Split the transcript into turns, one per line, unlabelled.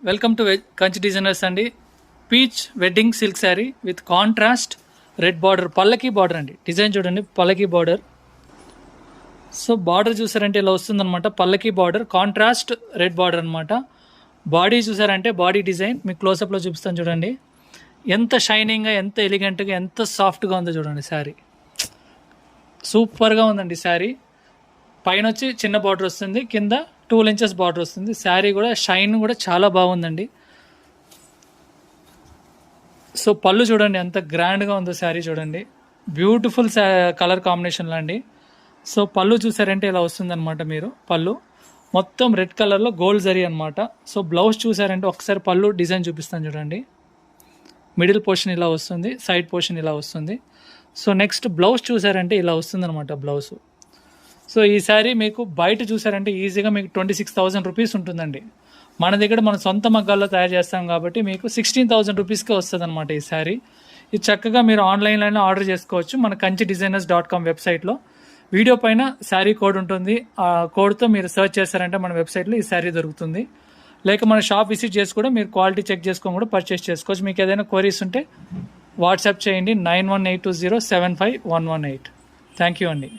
Welcome to Kanchi designers అండి. Peach wedding silk sari with contrast red border, పల్లకి border అండి. Design చూడండి, పల్లకి బార్డర్. సో బార్డర్ చూసారంటే ఇలా వస్తుందన్నమాట. పల్లకి బార్డర్, కాంట్రాస్ట్ రెడ్ బార్డర్ అనమాట. బాడీ చూసారంటే బాడీ డిజైన్ మీకు క్లోజప్లో చూపిస్తాను చూడండి. ఎంత షైనింగ్గా, ఎంత ఎలిగెంట్గా, ఎంత సాఫ్ట్గా ఉందో చూడండి. శారీ సూపర్గా ఉందండి. శారీ పైన వచ్చి చిన్న బార్డర్ వస్తుంది, కింద 12 ఇంచెస్ బార్డర్ వస్తుంది. శారీ కూడా షైన్ కూడా చాలా బాగుందండి. సో పళ్ళు చూడండి ఎంత గ్రాండ్గా ఉందో. శారీ చూడండి, బ్యూటిఫుల్ కలర్ కాంబినేషన్లో అండి. సో పళ్ళు చూసారంటే ఇలా వస్తుందన్నమాట. మీరు పళ్ళు మొత్తం రెడ్ కలర్లో గోల్డ్ జరీ అనమాట. సో బ్లౌజ్ చూసారంటే ఒకసారి పళ్ళు డిజైన్ చూపిస్తాను చూడండి. మిడిల్ పోర్షన్ ఇలా వస్తుంది, సైడ్ పోర్షన్ ఇలా వస్తుంది. సో నెక్స్ట్ బ్లౌజ్ చూసారంటే ఇలా వస్తుందన్నమాట బ్లౌజ్. సో ఈ శారీ మీకు బయట చూసారంటే ఈజీగా మీకు 26,000 రూపీస్ ఉంటుందండి. మన దగ్గర మన సొంత మగ్గాల్లో తయారు చేస్తాం కాబట్టి మీకు 16,000 రూపీస్కే వస్తుంది అనమాట ఈ శారీ. ఇది చక్కగా మీరు ఆన్లైన్లోనే ఆర్డర్ చేసుకోవచ్చు మన kanchiDesigners.com వెబ్సైట్లో. వీడియో పైన శారీ కోడ్ ఉంటుంది. ఆ కోడ్తో మీరు సెర్చ్ చేస్తారంటే మన వెబ్సైట్లో ఈ శారీ దొరుకుతుంది. లేక మన షాప్ విజిట్ చేసి కూడా మీరు క్వాలిటీ చెక్ చేసుకొని కూడా పర్చేస్ చేసుకోవచ్చు. మీకు ఏదైనా క్వరీస్ ఉంటే వాట్సాప్ చేయండి 9182075118. థ్యాంక్ యూ అండి.